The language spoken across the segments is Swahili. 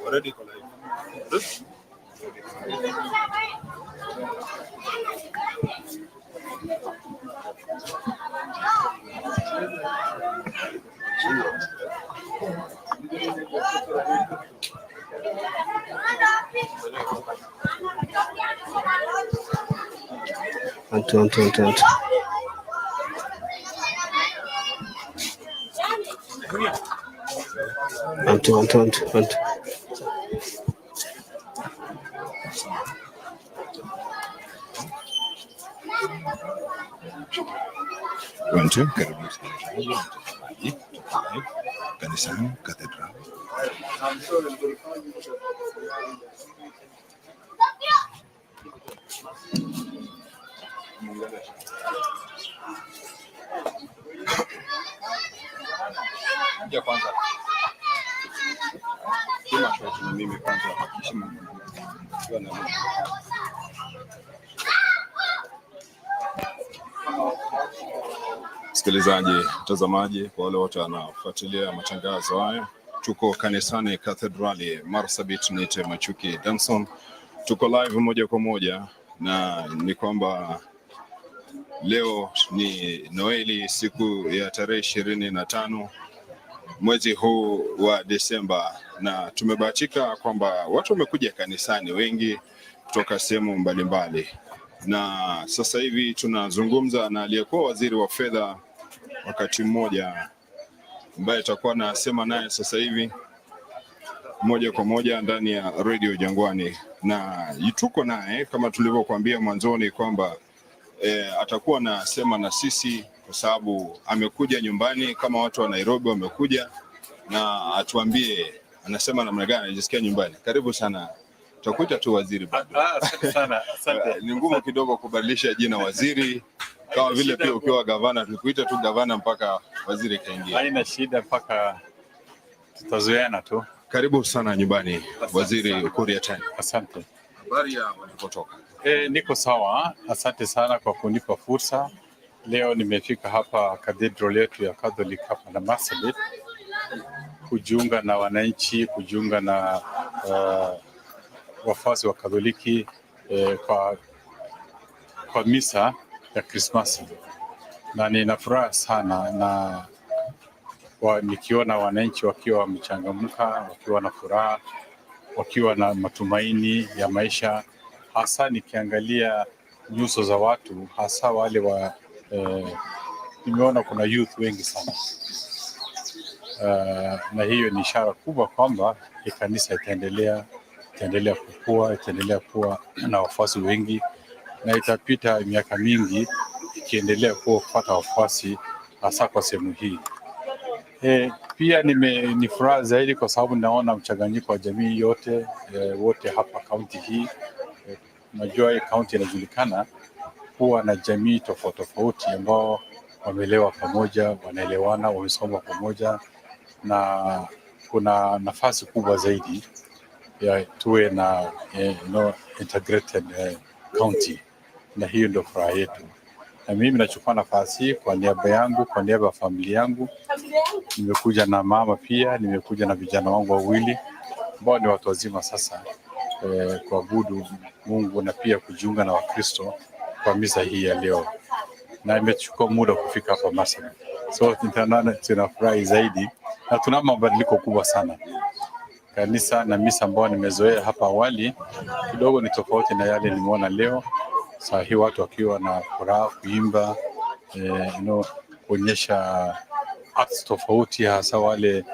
Already this. Antu. Wancu karibu kanisani katedral. Ya kwanza. Kima shoti na mimi kwanza heshima. Msikilizaji, mtazamaji, kwa wale wote wanafuatilia matangazo haya, tuko kanisani Kathedrali Marsabit, nite Machuki Danson. Tuko live moja kwa moja, na ni kwamba leo ni Noeli, siku ya tarehe 25 mwezi huu wa Desemba, na tumebahatika kwamba watu wamekuja kanisani wengi kutoka sehemu mbalimbali. Na sasa hivi tunazungumza na aliyekuwa waziri wa fedha wakati mmoja, ambaye atakuwa nasema naye sasa hivi moja kwa moja ndani ya Radio Jangwani, na tuko naye kama tulivyokuambia mwanzoni kwamba atakuwa nasema na sisi kwa sababu amekuja nyumbani kama watu wa Nairobi wamekuja, na atuambie anasema namna gani anajisikia nyumbani. Karibu sana. Tutakuita tu waziri bado. Asante sana. Asante. Ni ngumu kidogo kubadilisha jina waziri, kama vile pia ukiwa gavana tulikuita tu gavana mpaka waziri kaingia. Haina shida, mpaka tutazoeana tu. Karibu sana nyumbani. Asante waziri Ukur Yatani. Asante. Habari ya walipotoka? Niko sawa. Asante sana kwa kunipa fursa. Leo nimefika hapa cathedral yetu ya Catholic hapa na Marsabit kujiunga na wananchi, kujiunga na wafuasi wa Katoliki kwa misa ya Krismasi, na nina furaha sana na nikiona wananchi wakiwa wamechangamka, wakiwa na furaha, wakiwa na matumaini ya maisha, hasa nikiangalia nyuso za watu, hasa wale nimeona kuna youth wengi sana. Na hiyo ni ishara kubwa kwamba kanisa itaendelea kukua, itaendelea kuwa na wafuasi wengi, na itapita miaka mingi ikiendelea kupata wafuasi hasa kwa sehemu hii. Pia ni furaha zaidi kwa sababu naona mchanganyiko wa jamii yote, wote hapa kaunti hii. Najua hii kaunti inajulikana kuwa na jamii tofauti ambao wamelewa pamoja, wanaelewana, wamesoma pamoja, na kuna nafasi kubwa zaidi ya tuwe na integrated county, na hiyo ndio furaha yetu. Na mimi nachukua nafasi hii kwa niaba yangu, kwa niaba ya familia yangu. Nimekuja na mama pia, nimekuja na vijana wangu wawili ambao ni watu wazima sasa, kuabudu Mungu na pia kujiunga na Wakristo kwa misa hii ya leo. Na imechukua muda kufika hapa Marsabit. So tunafurahi zaidi na tuna mabadiliko kubwa sana. Kanisa na misa ambayo nimezoea hapa awali kidogo ni tofauti na yale nimeona leo. Sasa hii watu wakiwa na furaha, kuimba, kuonyesha acts tofauti, hasa wale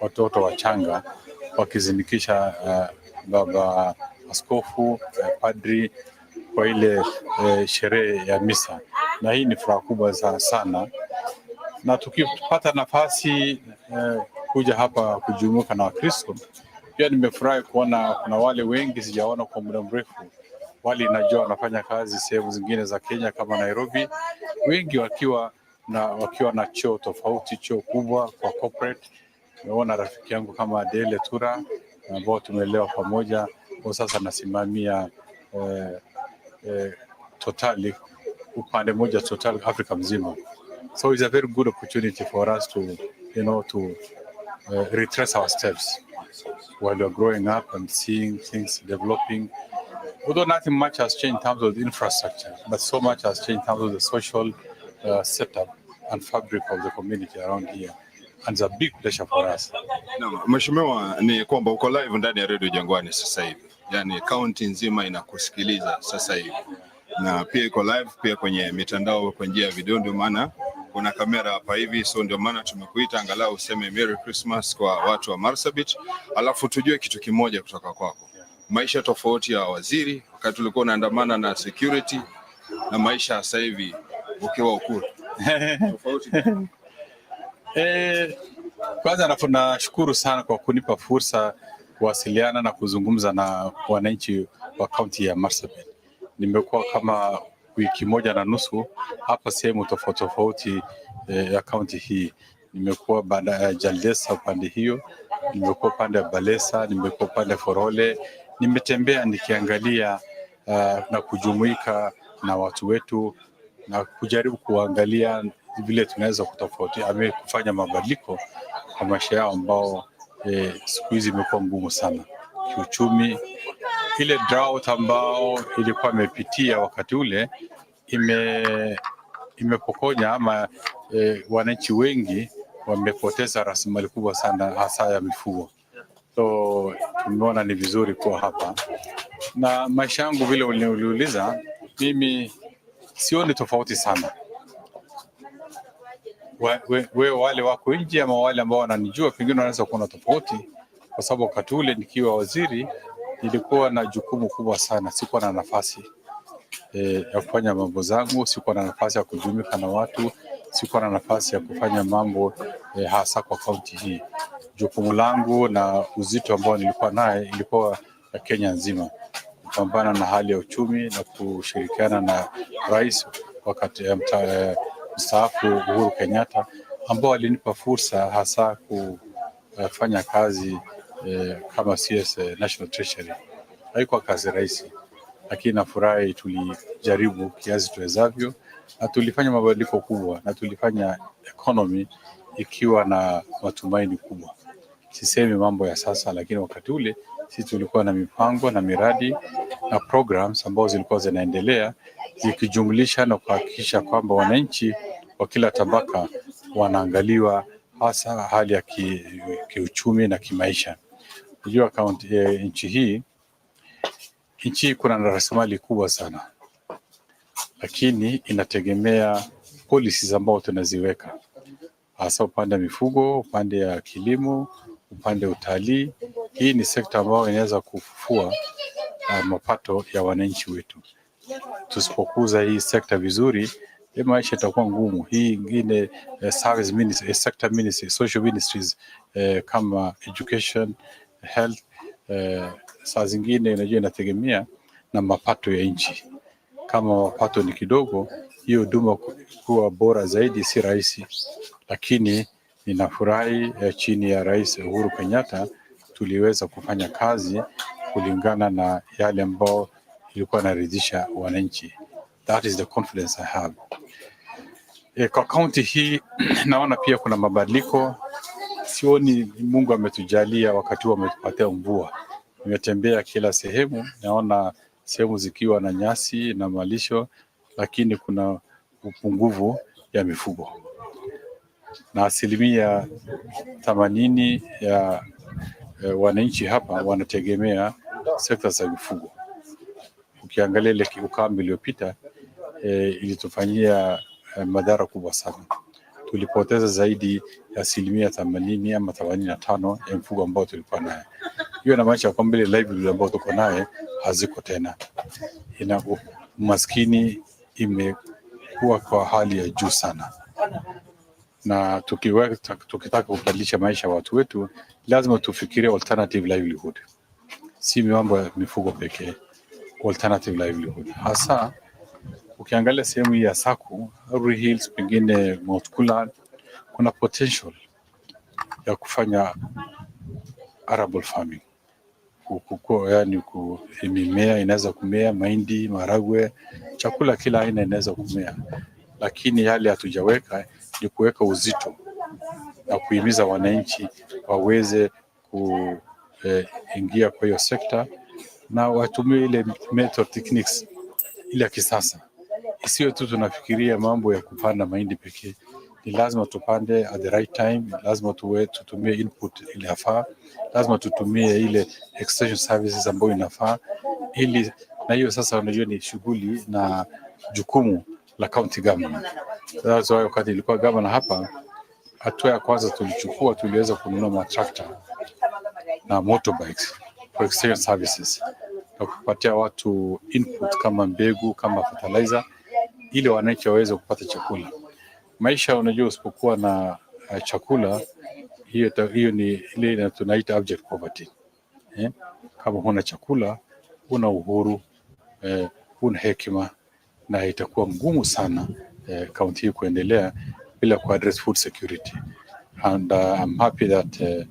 watoto wachanga wakizindikisha baba askofu, padri kwa ile sherehe ya misa. Na hii ni furaha kubwa sana. Na tukipata nafasi kuja hapa kujumuika na Wakristo, pia nimefurahi kuona kuna wale wengi sijaona kwa muda mrefu. Wale najua wanafanya kazi sehemu zingine za Kenya kama Nairobi, wengi wakiwa na cheo tofauti, cheo kubwa kwa corporate. Nimeona rafiki yangu kama Adele Tura ambao tumelewa pamoja, kwa sasa nasimamia totally upande moja total Africa mzima. So it's a very good opportunity for us to, retrace our steps while we're growing up and seeing things developing. Although nothing much has changed in terms of the infrastructure, but so much has changed in terms of the social setup and fabric of the community around here. And it's a big pleasure for us. Mheshimiwa, ni kwamba uko live ndani ya Radio Jangwani sasa hivi. Yaani kaunti nzima inakusikiliza sasa hivi. Na pia iko live pia kwenye mitandao kwa njia ya video, ndio maana kuna kamera hapa hivi, so ndio maana tumekuita angalau useme Merry Christmas kwa watu wa Marsabit, alafu tujue kitu kimoja kutoka kwako. Maisha tofauti ya waziri wakati tulikuwa unaandamana na security na maisha sasa hivi ukiwa Ukur. Tofauti. Kwanza nashukuru sana kwa kunipa fursa kuwasiliana na kuzungumza na wananchi wa kaunti ya Marsabit. Nimekuwa kama wiki moja na nusu hapa sehemu tofauti ya kaunti hii. Nimekuwa baada ya Jaldesa upande hiyo, nimekuwa upande wa Balesa, nimekuwa upande Forole. Nimetembea nikiangalia na kujumuika na watu wetu na kujaribu kuangalia vile tunaweza kufanya mabadiliko kwa maisha yao ambao siku hizi imekuwa ngumu sana kiuchumi. Ile drought ambao ilikuwa imepitia wakati ule imepokonya ama wananchi wengi wamepoteza rasilimali kubwa sana, hasa ya mifugo. So tumeona ni vizuri kuwa hapa, na maisha yangu vile uliuliza, mimi sioni tofauti sana. Wale wako nje ama wale ambao wananijua pengine wanaweza kuona tofauti, kwa sababu wakati ule nikiwa waziri nilikuwa na jukumu kubwa sana. Sikuwa na nafasi ya kufanya mambo zangu, sikuwa na nafasi ya kujumuika na watu, sikuwa na nafasi ya kufanya mambo hasa kwa kaunti hii. Jukumu langu na uzito ambao nilikuwa naye ilikuwa ya Kenya nzima, kupambana na hali ya uchumi na kushirikiana na rais wakati mstaafu Uhuru Kenyatta, ambao alinipa fursa hasa kufanya kazi kama CS National Treasury. Haikuwa kazi rahisi, lakini nafurahi tulijaribu kiasi tuwezavyo na tulifanya mabadiliko kubwa na tulifanya economy ikiwa na matumaini kubwa. Sisemi mambo ya sasa, lakini wakati ule sisi tulikuwa na mipango na miradi na programs ambazo zilikuwa zinaendelea zikijumlisha na kuhakikisha kwamba wananchi wa kila tabaka wanaangaliwa, hasa hali ya kiuchumi na kimaisha. Unajua nchi hii kuna rasilimali kubwa sana, lakini inategemea policies ambao tunaziweka, hasa upande wa mifugo, upande ya kilimo, upande wa utalii. Hii ni sekta ambayo inaweza kufufua mapato ya wananchi wetu. Tusipokuza hii sekta vizuri, maisha itakuwa ngumu. Hii ingine service ministry, sector ministry, social ministries kama education, health, saa zingine unajua inategemea na mapato ya nchi. Kama mapato ni kidogo, hiyo huduma kuwa bora zaidi si rahisi. Lakini ninafurahi chini ya Rais Uhuru Kenyatta tuliweza kufanya kazi kulingana na yale ambao ilikuwa inaridhisha wananchi. That is the confidence I have. Kwa kaunti hii naona pia kuna mabadiliko. Sioni Mungu ametujalia wakati huu ametupatia mvua. Nimetembea kila sehemu, naona sehemu zikiwa na nyasi na malisho, lakini kuna upungufu ya mifugo. Na 80% ya wananchi hapa wanategemea sekta za mifugo. Ukiangalia ile ukame iliyopita ilitufanyia madhara kubwa sana. Tulipoteza zaidi ya 80% ama 85% ya mifugo ambao tulikuwa naye. Hiyo inamaanisha kwamba ile livelihood ambao tuko naye haziko tena. Umaskini imekuwa kwa hali ya juu sana. Na tukitaka kubadilisha maisha ya watu wetu, lazima tufikirie alternative livelihood. Si mambo ya mifugo pekee, alternative livelihood. Hasa ukiangalia sehemu ya Saku, Rury Hills, pengine Mount Kula, kuna potential ya kufanya arable farming. yani mimea inaweza kumea, mahindi, maharagwe, chakula kila aina inaweza kumea, lakini yale hatujaweka ni kuweka uzito na kuhimiza wananchi waweze kuingia kwa hiyo sekta na watumie ile method techniques ile ya kisasa. Isiyo tu tunafikiria mambo ya kupanda mahindi pekee. Ni lazima tupande at the right time, lazima tutumie input ile inafaa, lazima tutumie ile extension services ambayo inafaa, ili na hiyo sasa unajua ni shughuli na jukumu la county government. Sasa wakati ilikuwa governor hapa, hatua ya kwanza tuliweza kununua matrakta na motorbikes for extension services na kupatia watu input kama mbegu, kama fertilizer, ili wananchi waweze kupata chakula. Maisha unajua, usipokuwa na chakula, hiyo ni ile tunaita abject poverty. Kama huna chakula, huna uhuru, huna hekima, na itakuwa ngumu sana kaunti hii kuendelea bila kuaddress food security. And I'm happy that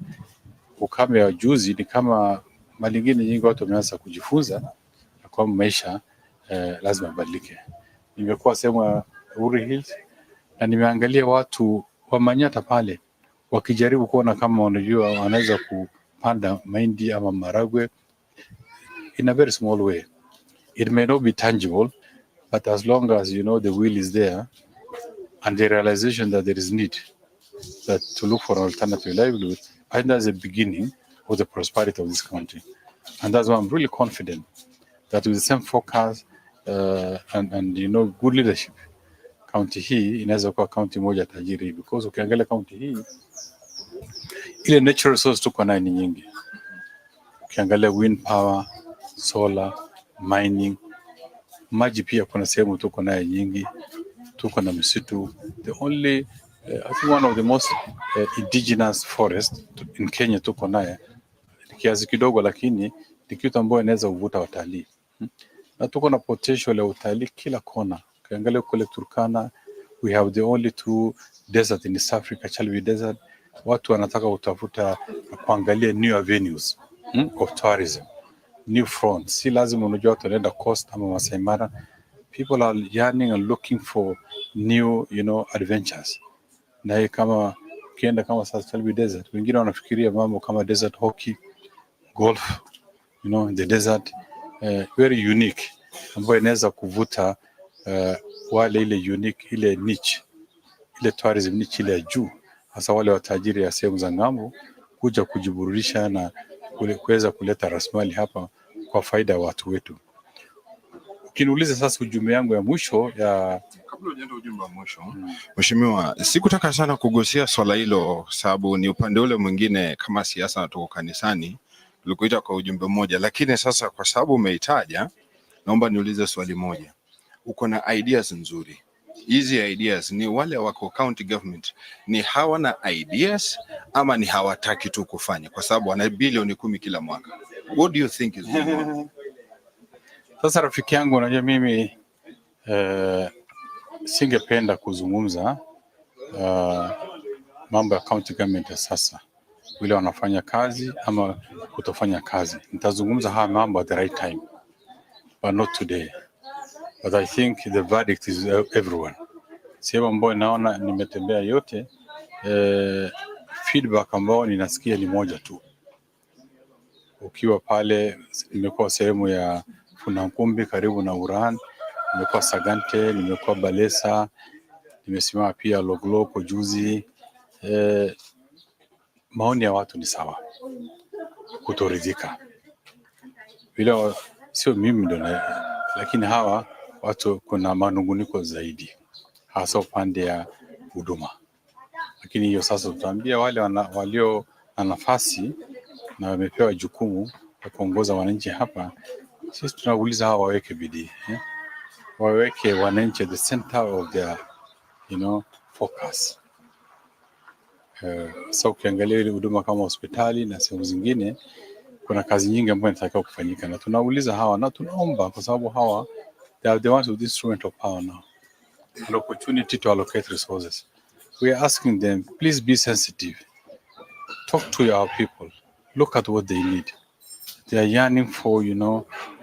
ukame wa juzi ni kama malingine nyingi watu wameanza kujifunza na kwamba maisha lazima badilike. Nimekuwa sehemu ya Uri Hills na nimeangalia watu wa Manyata pale wakijaribu kuona kama wanajua wanaweza kupanda mahindi ama maragwe in a very small way. It may not be tangible, but as long as you know the will is there and the realization that there is need that to look for an alternative livelihood, I think that's the beginning of the prosperity of this country. And that's why I'm really confident that with the same focus and you know, good leadership, county hii inaweza kuwa county moja tajiri, because ukiangalia county hii ile natural resources tuko nayo ni nyingi. Ukiangalia wind power, solar, mining, maji pia kuna sehemu tuko nayo nyingi, tuko na misitu. The only I think one of the most indigenous forest in Kenya tuko nayo kiasi kidogo, lakini ni kitu ambacho inaweza kuvuta watalii. Na tuko na potential ya utalii kila kona. Ukiangalia kule Turkana, we have the only two desert in East Africa, Chalvi Desert. Watu wanataka utafuta kuangalia new avenues of tourism, new fronts. Si lazima unajua watu wanaenda coast ama Masai Mara. People are yearning and looking for new, you know, adventures. Na kama ukienda kama sasa Chalvi Desert, wengine wanafikiria mambo kama desert hockey, golf, you know, in the desert, very unique, ambayo inaweza kuvuta wale ile unique, ile niche, ile tourism niche ile ya juu, hasa wale watajiri ya sehemu za ng'ambo kuja kujiburudisha na kuweza kuleta rasilimali hapa kwa faida ya watu wetu. Ukiniuliza sasa ujumbe yangu ya mwisho ya kabla hujaenda ujumbe wa mwisho, Mheshimiwa, sikutaka sana kugusia swala hilo sababu ni upande ule mwingine kama siasa tuko kanisani, tulikuita kwa ujumbe mmoja, lakini sasa kwa sababu umeitaja, naomba niulize swali moja. Uko na ideas nzuri. Hizi ideas ni wale wako county government ni hawana ideas ama ni hawataki tu kufanya kwa sababu wana bilioni 10 kila mwaka? What do you think is going on? Sasa rafiki yangu, unajua mimi singependa kuzungumza mambo ya county government ya sasa, wale wanafanya kazi ama kutofanya kazi. Nitazungumza haya mambo at the right time, but not today. But I think the verdict is everyone. Sehemu ambayo naona nimetembea yote, feedback ambayo ninasikia ni moja tu. Ukiwa pale, nimekuwa sehemu ya Funankumbi karibu na Uran, nimekuwa Sagante, nimekuwa Balesa, nimesimama pia Logloko juzi. Maoni ya watu ni sawa, kutoridhika. Bila sio mimi ndo, lakini hawa watu kuna manunguniko zaidi, hasa upande ya huduma. Lakini hiyo sasa tutaambia wale walio na nafasi na wamepewa jukumu la kuongoza wananchi hapa, sisi tunauliza hawa waweke bidii, waweke wananchi at the center of their, you know, focus. So ukiangalia ile huduma kama hospitali na sehemu zingine, kuna kazi nyingi ambayo inatakiwa kufanyika, na tunauliza hawa na tunaomba, kwa sababu hawa they are the ones with the instrument of power now, an opportunity to allocate resources. We are asking them, please be sensitive, talk to our people, look at what they need, They are yearning for,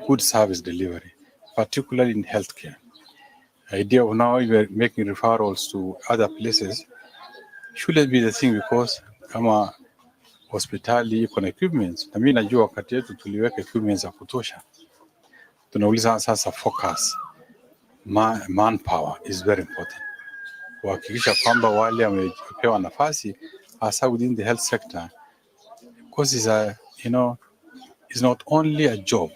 good service delivery, particularly in healthcare. The idea of now we're making referrals to other places shouldn't be the thing, because kama hospitali iko na equipments, na mimi najua wakati yetu tuliweka equipments za kutosha. Tunauliza sasa focus. Manpower is very important. Kuhakikisha kwamba wale wamepewa nafasi hasa within the health sector, because it's not only a job,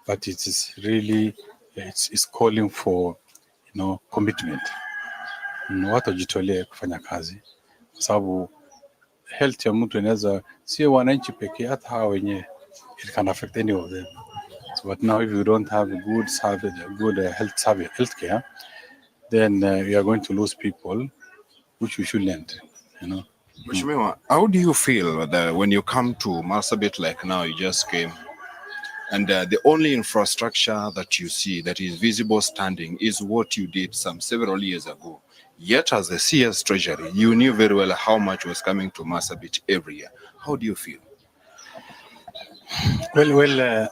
but it is really, it's calling for, commitment. Watu wajitolee kufanya kazi, kwa sababu health ya mtu inaweza sio wananchi pekee, hata hawa wenyewe, it can affect any of them. So, but now if you don't have a good service, healthcare, then you are going to lose people, which we shouldn't. Mheshimiwa, how do you feel that when you come to Marsabit, like now you just came, and the only infrastructure that you see that is visible standing is what you did some several years ago? Yet as the CS Treasury, you knew very well how much was coming to Marsabit every year. How do you feel? Well,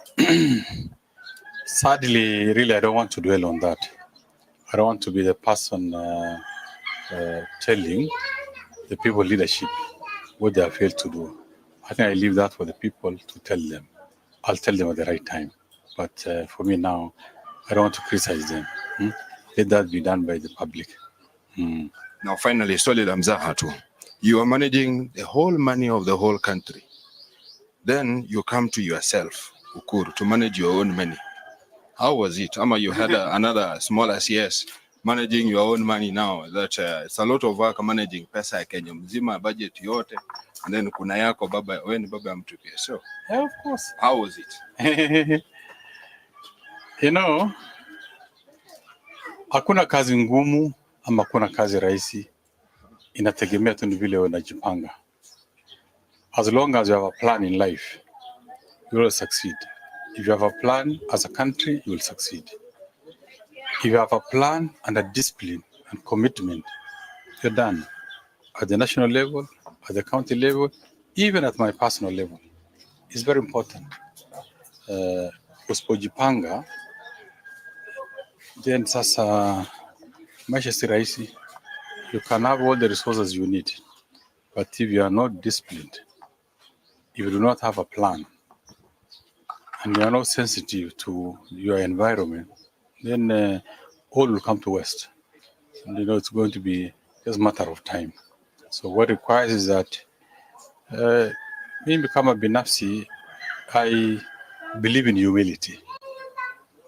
sadly, really, I don't want to dwell on that. I don't want to be the person telling the people leadership what they have failed to do. I think I leave that for the people to tell them. I'll tell them at the right time. But for me now, I don't want to criticize them. Let that be done by the public. Now, finally, Solid Amzahatu, you are managing the whole money of the whole country. Then you come to yourself, Ukur, to manage your own money. How was it? Ama, you had another smaller CS managing your own money now. That it's a lot of work managing pesa ya Kenya mzima, budget yote, and then kuna yako baba, wewe ni baba mtu pia. So, yeah, of course. How was it? Hakuna kazi ngumu ama hakuna kazi rahisi. Inategemea tu vile unajipanga. As long as you have a plan in life, you will succeed. If you have a plan as a country, you will succeed. If you have a plan and a discipline and commitment, you're done. At the national level, at the county level, even at my personal level. It's very important. Usipojipanga, then sasa maisha si rahisi. You can have all the resources you need, but if you are not disciplined, if you do not have a plan, and you are not sensitive to your environment, then all will come to waste. And, it's going to be just a matter of time. So what requires is that me become a binafsi, I believe in humility,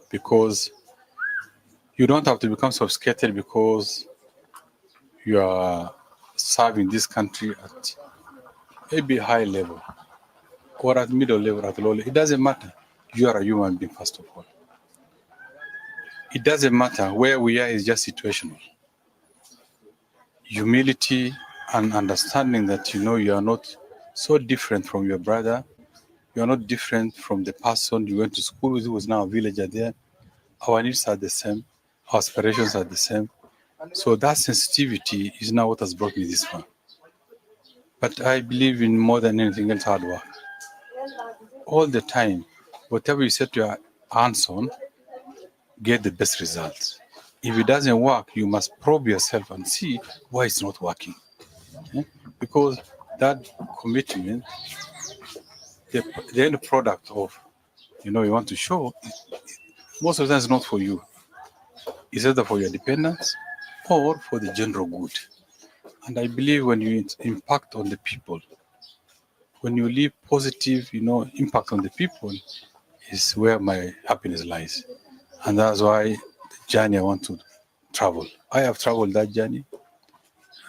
because you don't have to become sophisticated because you are serving this country at maybe high level or at middle level, at low level. It doesn't matter. You are a human being, first of all. It doesn't matter. Where we are is just situational. Humility and understanding that, you are not so different from your brother. You are not different from the person you went to school with, who is now a villager there. Our needs are the same. Our aspirations are the same. So that sensitivity is now what has brought me this far. But I believe in more than anything else, hard work. All the time, whatever you set your hands on, get the best results. If it doesn't work, you must probe yourself and see why it's not working. Because that commitment, the end product of, you want to show, most of the time it's not for you. It's either for your dependents or for the general good. And I believe when you impact on the people, when you leave positive, impact on the people, is where my happiness lies. And that's why the journey I want to travel. I have traveled that journey,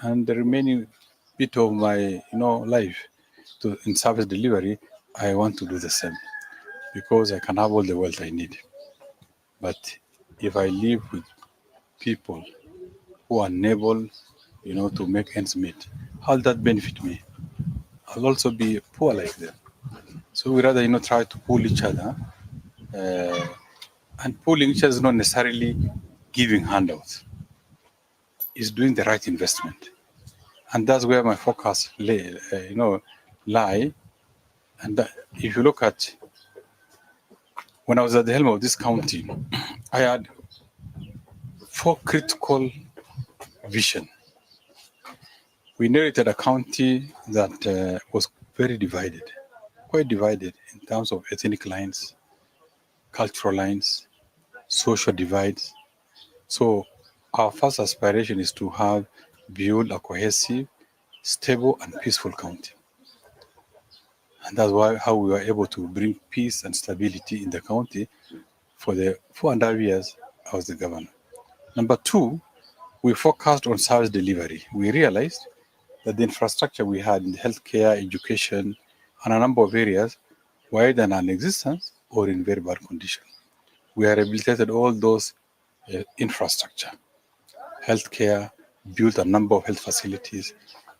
and the remaining bit of my, life in service delivery, I want to do the same, because I can have all the wealth I need. But if I live with people who are unable, to make ends meet, how will that benefit me? I'll also be poor like them. So we rather, try to pull each other. And pulling each other is not necessarily giving handouts. It's doing the right investment. And that's where my focus lie. And if you look at, when I was at the helm of this county, I had 4 critical vision. We inherited a county that was very divided, quite divided in terms of ethnic lines, cultural lines, social divides. So our first aspiration is to build a cohesive, stable, and peaceful county. And that's how we were able to bring peace and stability in the county for the 4.5 years I was the governor. Number 2, we focused on service delivery. We realized that the infrastructure we had in healthcare, education, and a number of areas were either non-existent or in very bad condition. We rehabilitated all those infrastructure, healthcare, built a number of health facilities,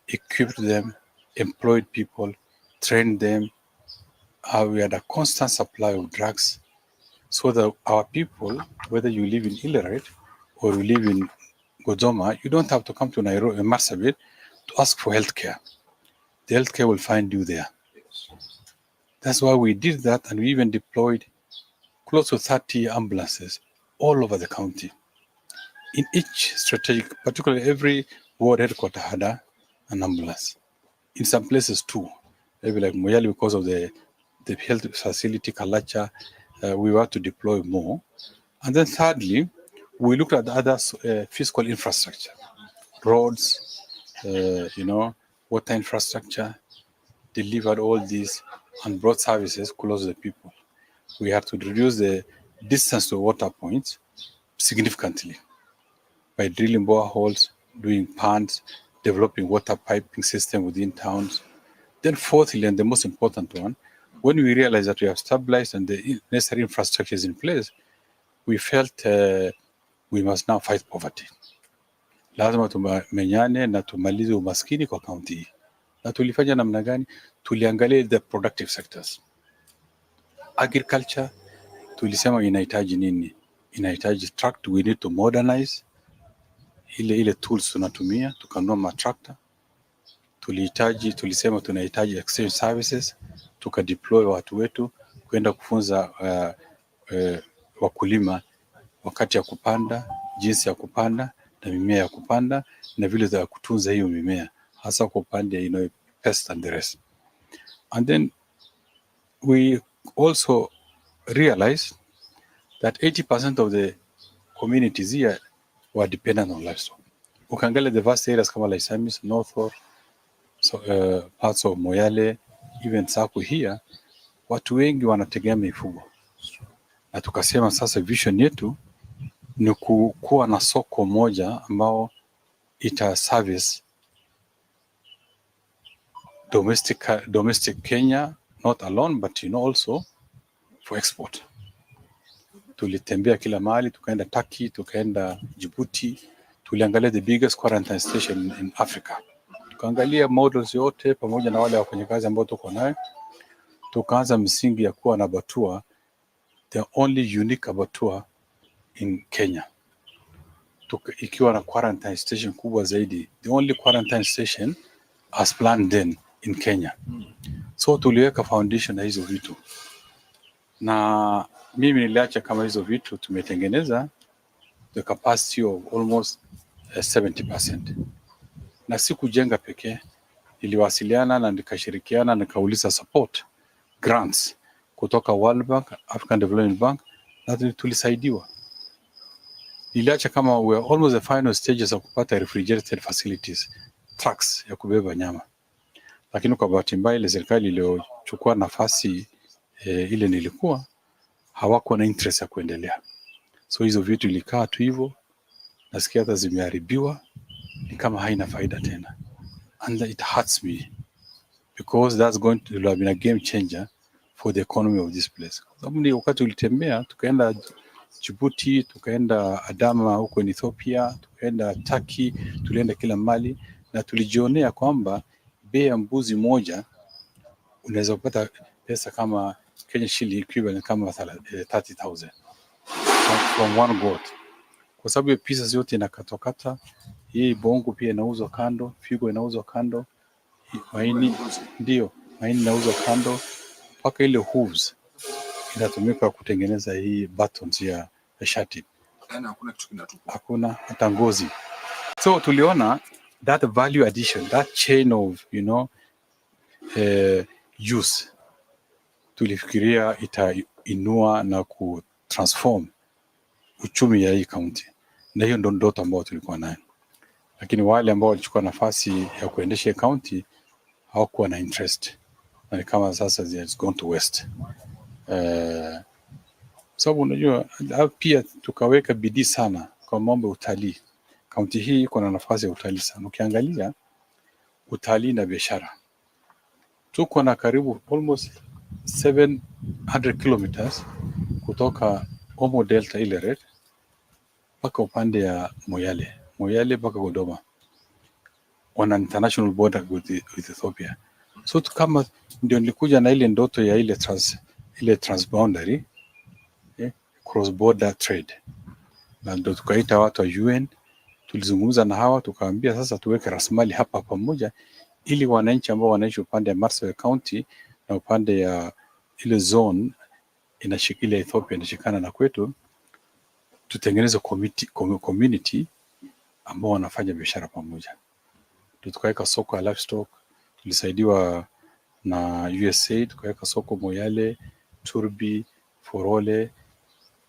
equipped them, employed people, trained them. We had a constant supply of drugs so that our people, whether you live in Ileret or you live in Godoma, you don't have to come to Nairobi, Marsabit, to ask for healthcare. The healthcare will find you there. That's why we did that, and we even deployed close to 30 ambulances all over the county. In each strategic, particularly every ward headquarter had an ambulance. In some places too, maybe like Moyale, because of the health facility, Kalacha, we were to deploy more. And then thirdly, we looked at the other physical infrastructure, roads, water infrastructure, delivered all these and brought services close to the people. We had to reduce the distance to water points significantly by drilling boreholes, doing ponds, developing water piping system within towns. Then fourthly, and the most important one, when we realized that we have stabilized and the necessary infrastructure is in place, we felt we must now fight poverty. Lazima tumenyane na tumalize umaskini kwa kaunti hii. Na tulifanya namna gani? Tuliangalia the productive sectors. Agriculture, tulisema inahitaji nini? Inahitaji tractor, we need to modernize ile tools tunatumia, tukanunua matrakta. Tulisema tunahitaji exchange services, tukadeploy watu wetu kwenda kufunza wakulima wakati ya kupanda, jinsi ya kupanda na mimea ya kupanda na vile za kutunza hiyo mimea, hasa kwa upande pest and the rest. And then we also realized that 80% of the communities here were dependent on livestock. Ukiangalia the vast areas kama Laisamis, Northor, parts of Moyale, even Saku here, watu wengi wanategemea mifugo. Na tukasema sasa vision yetu ni kuwa na soko moja ambao ita service domestic Kenya, not alone, but also for export. Tulitembea kila mahali, tukaenda Turkey, tukaenda Djibouti, tuliangalia the biggest quarantine station in Africa. Tukaangalia models yote pamoja na wale wafanyakazi ambao tuko nayo. Tukaanza msingi ya kuwa na abattoir, the only unique abattoir in Kenya. Ikiwa na quarantine station kubwa zaidi, the only quarantine station as planned then in Kenya. So tuliweka foundation na hizo vitu. Na mimi niliacha kama hizo vitu tumetengeneza the capacity of almost 70%. Na si kujenga pekee, niliwasiliana na nikashirikiana nikauliza support grants kutoka World Bank, African Development Bank, na tulisaidiwa. Niliacha kama we are almost the final stages of kupata refrigerated facilities, trucks ya kubeba nyama. Lakini kwa bahati mbaya ile serikali iliyochukua nafasi ile nilikuwa hawakuwa na interest ya kuendelea. So hizo vitu ilikaa tu hivyo, nasikia hata zimeharibiwa, ni kama haina faida tena. And it hurts me because that's going to have been a game changer for the economy of this place. Sababu ni wakati ulitembea, tukaenda Djibouti, tukaenda Adama huko in Ethiopia, tukaenda Turkey, tulienda kila mali na tulijionea kwamba bei ya mbuzi moja unaweza kupata pesa kama Kenya shilling equivalent kama 30,000 from one goat. Kwa sababu pesa zote inakatokata, hii bongo pia inauzwa kando, figo inauzwa kando, maini inauzwa kando, mpaka ile hooves inatumika kutengeneza hii buttons ya shati. Hakuna kitu kinatupwa. Hakuna hata ngozi. So tuliona that value addition, that chain of, use, tulifikiria itainua na kutransform uchumi ya hii county. Na hiyo ndo ndoto ambayo tulikuwa nayo. Lakini wale ambao walichukua nafasi ya kuendesha county hawakuwa na interest. Na kama sasa it's gone to west. Sababu unajua pia tukaweka bidii sana kwa mambo ya utalii. County hii iko na nafasi ya utalii sana. Ukiangalia utalii na biashara, tuko na karibu almost 700 kilometers kutoka Omo Delta ile red mpaka upande ya Moyale mpaka Godoma, on an international border with Ethiopia. So kama ndio nilikuja na ile ndoto ya ile transboundary cross border trade, na ndio tukaita watu wa UN, tulizungumza na hawa tukaambia sasa tuweke rasilimali hapa pamoja, ili wananchi ambao wanaishi upande ya Marsabit County na upande ya ile zone inashikilia Ethiopia inashikana na kwetu, tutengeneze community ambao wanafanya biashara pamoja. Tukaweka soko ya livestock, tulisaidiwa na USA, tukaweka soko Moyale, Turbi, Forole,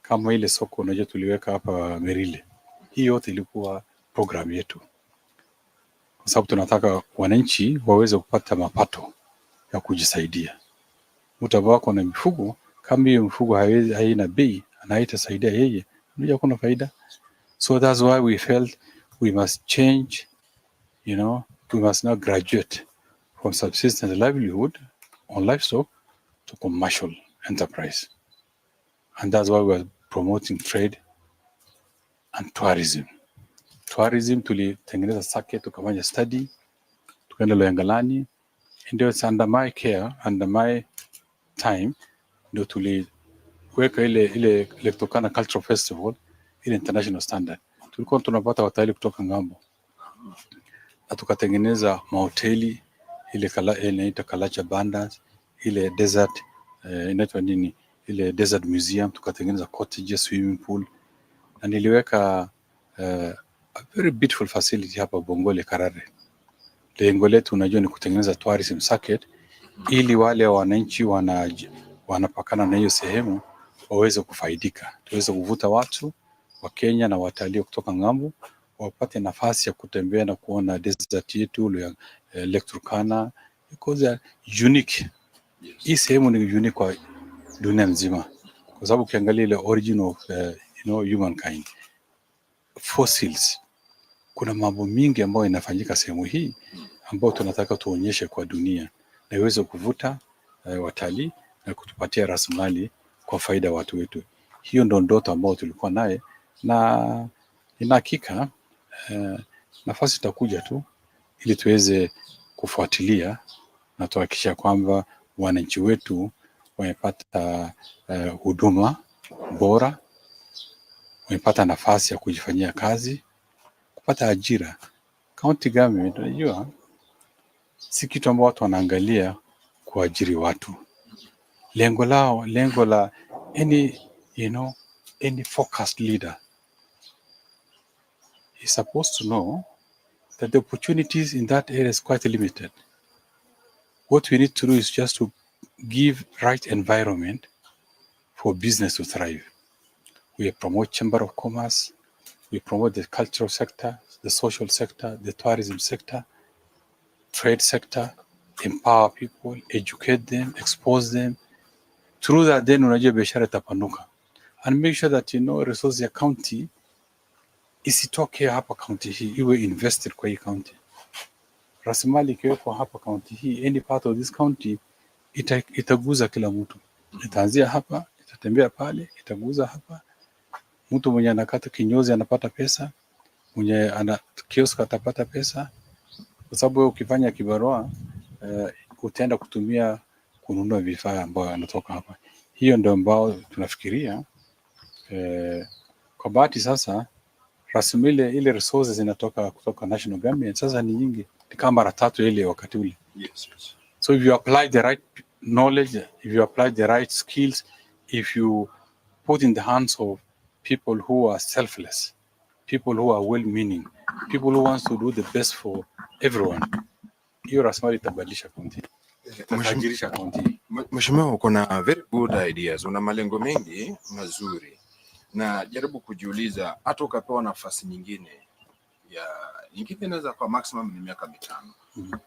kama ile soko unajua tuliweka hapa Merile. Hii yote ilikuwa program yetu, kwa sababu tunataka wananchi waweze kupata mapato ya kujisaidia. Mtu ambaye ako na mifugo, kama hiyo mifugo haina bei, anaitasaidia yeye, ndio kuna faida. So that's why we felt we must change, we must now graduate from subsistence livelihood on livestock to commercial enterprise. And that's why we are promoting trade and tourism. Tourism tulitengeneza circuit, tukafanya study, tukaenda Loyangalani, ndio it's under my care, under my time, ndio tuliweka ile Turkana Cultural Festival, ile international standard. Tulikuwa tunapata watalii kutoka ngambo, na tukatengeneza mahoteli, ile inaitwa Kalacha Bandas, ile desert inaitwa nini, ile desert museum, tukatengeneza cottages, swimming pool, na niliweka a very beautiful facility hapa Bongole Karare. Lengo letu unajua ni kutengeneza tourism circuit, ili wale wananchi wanapakana na hiyo sehemu waweze kufaidika, tuweze kuvuta watu wa Kenya na watalii kutoka ngambo wapate nafasi ya kutembea na kuona desert yetu ya Lake Turkana, because unique. Hii sehemu ni unique kwa dunia nzima, kwa sababu ukiangalia ile origin of humankind, fossils, kuna mambo mingi ambayo inafanyika sehemu hii ambayo tunataka tuonyeshe kwa dunia na iweze kuvuta watalii na kutupatia rasilimali kwa faida ya watu wetu. Hiyo ndo ndoto ambayo tulikuwa naye, na ina hakika nafasi itakuja tu ili tuweze kufuatilia na tuhakikisha kwamba wananchi wetu wamepata huduma bora, wamepata nafasi ya kujifanyia kazi, kupata ajira. County government unajua si kitu ambacho watu wanaangalia kuajiri watu. Lengo la any focused leader is supposed to know that the opportunities in that area is quite limited. What we need to do is just to give right environment for business to thrive. We promote Chamber of Commerce, we promote the cultural sector, the social sector, the tourism sector, trade sector, empower people, educate them, expose them. Through that, then unajua biashara itapanuka. And make sure that resources ya county isitoke hapa county hii, iwe invested kwa hii county. Rasilimali ikiwekwa hapa county hii, any part of this county, itaguza kila mtu. Itaanzia hapa, itatembea pale, itaguza hapa. Mtu mwenye anakata kinyozi anapata pesa, mwenye ana kiosk atapata pesa, kwa sababu ukifanya kibarua utaenda kutumia kununua vifaa ambavyo yanatoka hapa. Hiyo ndio ambao tunafikiria. Kwa bahati sasa rasilimali ile resources zinatoka kutoka national government sasa ni nyingi, ni kama mara 3 ile wakati ule. Yes. So if you apply the right knowledge, if you apply the right skills, if you put in the hands of people who are selfless, people who are well-meaning, people who wants to do the best for everyone, hiyo rasilimali itabadilisha kaunti, itajirisha kaunti. Mheshimiwa, uko na very good ideas, una malengo mengi mazuri, na jaribu kujiuliza, hata ukapewa nafasi nyingine inaweza kwa maximum ni miaka 5.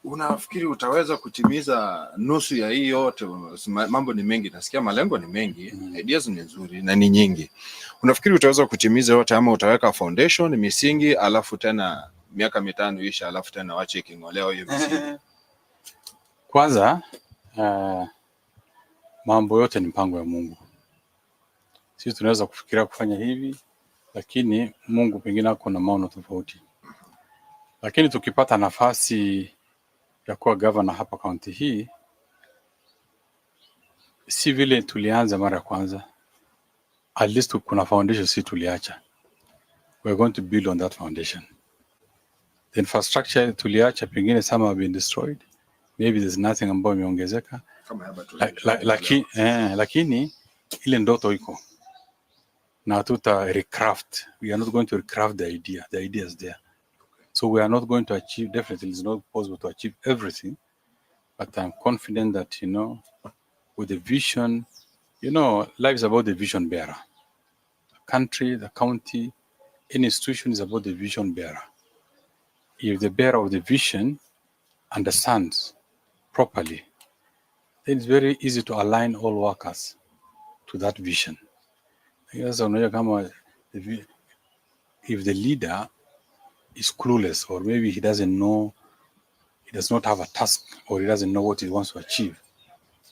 Unafikiri utaweza kutimiza nusu ya hii yote? Mambo ni mengi, nasikia malengo ni mengi, ideas ni nzuri na ni nyingi. Unafikiri utaweza kutimiza yote, ama utaweka foundation, misingi, alafu tena miaka 5 isha, alafu tena wache iking'olewa hiyo misingi? Kwanza mambo yote ni mpango ya Mungu. Sisi tunaweza kufikiria kufanya hivi, lakini Mungu pengine ako na maono tofauti. Lakini tukipata nafasi ya kuwa governor hapa kaunti hii, si vile tulianza mara ya kwanza. At least kuna foundation si tuliacha. We're going to build on that foundation. The infrastructure tuliacha pengine some have been destroyed. Maybe there's nothing ambayo imeongezeka. Lakini ile ndoto iko. Na tuta recraft. We are not going to recraft the idea. The idea is there. So we are not going to achieve, definitely it's not possible to achieve everything, but I'm confident that, with the vision, life is about the vision bearer. The country, the county, any institution is about the vision bearer. If the bearer of the vision understands properly, then it's very easy to align all workers to that vision. If the leader is clueless, or maybe he does not have a task, or he doesn't know what he wants to achieve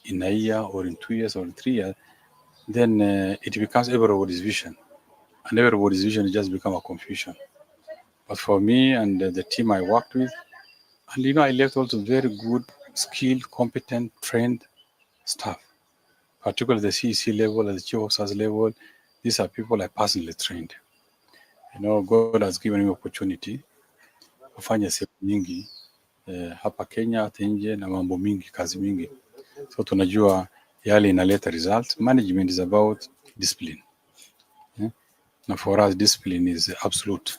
in a year or in 2 years or in 3 years, then it becomes everybody's vision, and everybody's vision just become a confusion. But for me and the team I worked with, and I left also very good, skilled, competent, trained staff, particularly the CEC level, at the chief officers level. These are people I personally trained. God has given me opportunity kufanya sehemu nyingi hapa Kenya, hata nje, na mambo mingi, kazi mingi. So tunajua yale inaleta result. Management is about discipline. Na for us, discipline is absolute.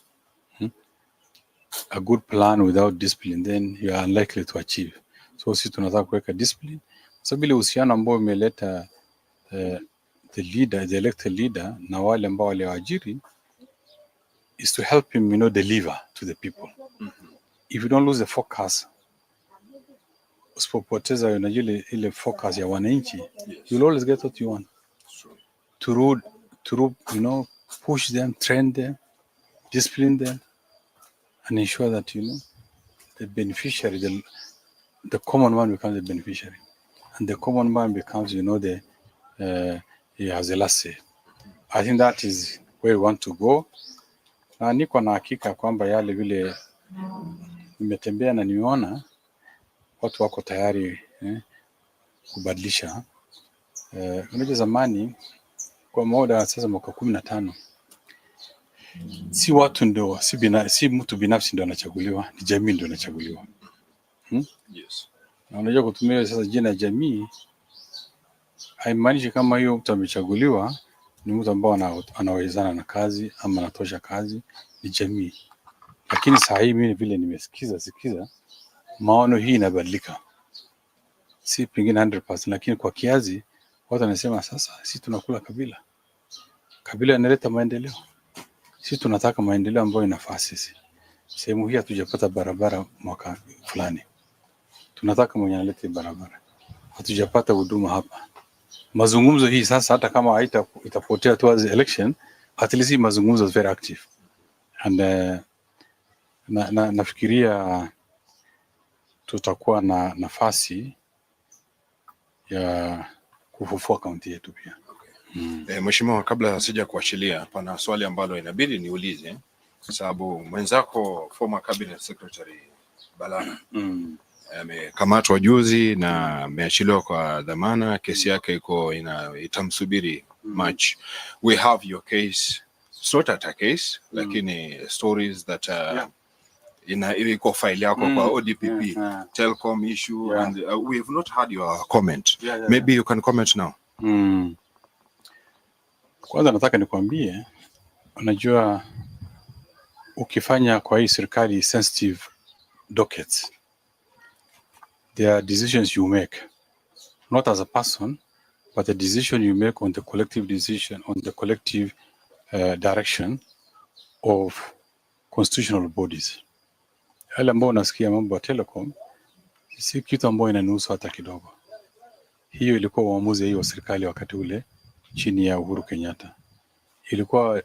A good plan without discipline, then you are unlikely to achieve. So sisi tunataka kuweka discipline. Sababu ile uhusiano ambao umeleta the elected leader na wale ambao waliwaajiri is to help him, deliver to the people. If you don't lose the focus, usipopoteza ile focus ya wananchi, you'll always get what you want. To push them, train them, discipline them, and ensure that, the beneficiary, the common man becomes the beneficiary. And the common man becomes, he has the last say. I think that is where we want to go. Na niko na hakika kwamba yale vile nimetembea na nimeona watu wako tayari kubadilisha. Unajua zamani kwa muda sasa mwaka 15, si watu ndio, si mtu binafsi ndio anachaguliwa, ni jamii ndio inachaguliwa. Yes. Na unajua kutumia sasa jina jamii haimaanishi kama hiyo mtu amechaguliwa ni mtu ambao anawezana na kazi ama anatosha kazi, ni jamii. Lakini saa hii mimi vile nimesikiza maono hii inabadilika. Si pengine 100%, lakini kwa kiasi watu wanasema sasa sisi tunakula kabila. Kabila inaleta maendeleo. Sisi tunataka maendeleo ambayo inafaa sisi. Sehemu hii hatujapata barabara mwaka fulani. Tunataka mwenye analeta barabara. Hatujapata huduma hapa. Mazungumzo hii sasa, hata kama itapotea towards the election, at least mazungumzo is very active. And nafikiria tutakuwa na nafasi ya kufufua kaunti yetu pia. Mheshimiwa, kabla sija kuachilia, pana swali ambalo inabidi niulize, kwa sababu mwenzako former cabinet secretary Balana amekamatwa juzi na ameachiliwa kwa dhamana. Kesi yake itamsubiri March. We have your case, it's not a case, lakini stories that iko file yako kwa ODPP telecom issue and we have not heard your comment. Maybe you can comment now. Kwanza nataka nikwambie, unajua ukifanya kwa hii serikali sensitive dockets, there are decisions you make, not as a person, but the decision you make on the collective decision, on the collective direction of constitutional bodies. Yale ambao unasikia mambo ya telecom, si kitu ambayo inanusu hata kidogo. Hiyo ilikuwa uamuzi hiyo serikali wakati ule chini ya Uhuru Kenyatta. Ilikuwa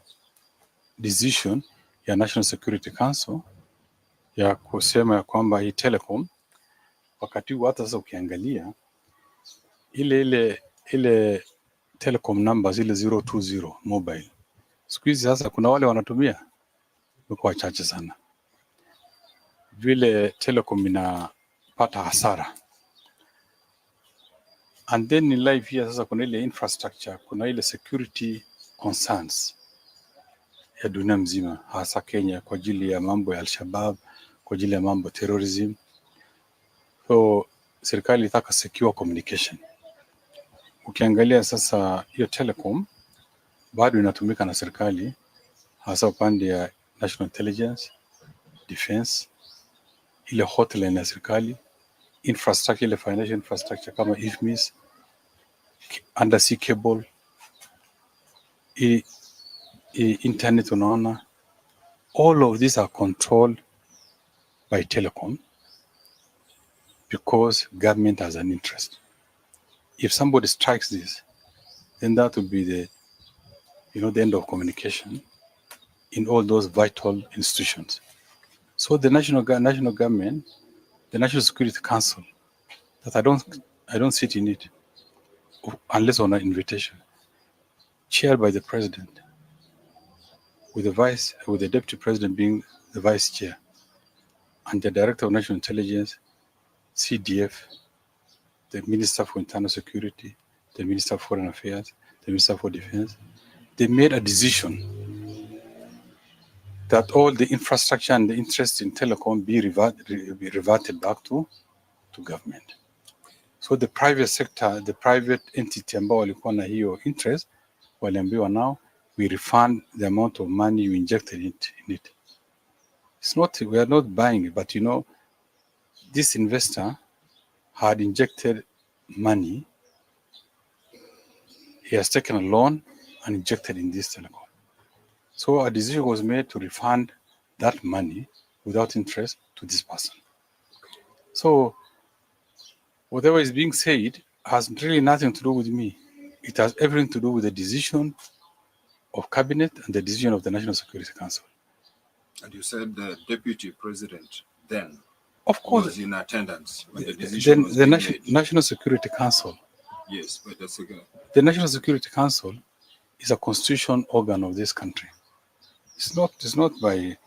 decision ya National Security Council ya kusema ya kwamba hii telecom wakati huu, hata sasa ukiangalia ile telecom numbers ile 020 mobile, siku hizi sasa kuna wale wanatumia, kwa chache sana. Vile telecom inapata hasara, and then in life here sasa kuna ile infrastructure, kuna ile security concerns ya dunia mzima, hasa Kenya, kwa ajili ya mambo ya Al-Shabaab, kwa ajili ya mambo terrorism. So serikali itaka secure communication. Ukiangalia sasa hiyo telecom bado inatumika na serikali, hasa upande ya national intelligence, defense, ile hotline ya serikali, infrastructure, ile financial infrastructure kama IFMIS, undersea cable, internet, unaona, all of these are controlled by telecom because government has an interest. If somebody strikes this, then that will be the end of communication in all those vital institutions. So the national government, the National Security Council, that I don't sit in it unless on an invitation, chaired by the president, with the deputy president being the vice chair, and the director of national intelligence, CDF, the Minister for Internal Security, the Minister for Foreign Affairs, the Minister for Defense. They made a decision that all the infrastructure and the interest in telecom be reverted back to government. So the private sector, the private entity ambao walikuwa na hiyo interest, waliambiwa now we refund the amount of money you injected in it. We are not buying it, but this investor had injected money. He has taken a loan and injected in this telecom. So a decision was made to refund that money without interest to this person. So whatever is being said has really nothing to do with me. It has everything to do with the decision of cabinet and the decision of the National Security Council. And you said the deputy president then, of course, was in attendance when the decision was being made. National Security Council. Yes, but that's again. The National Security Council is a constitutional organ of this country. It's not by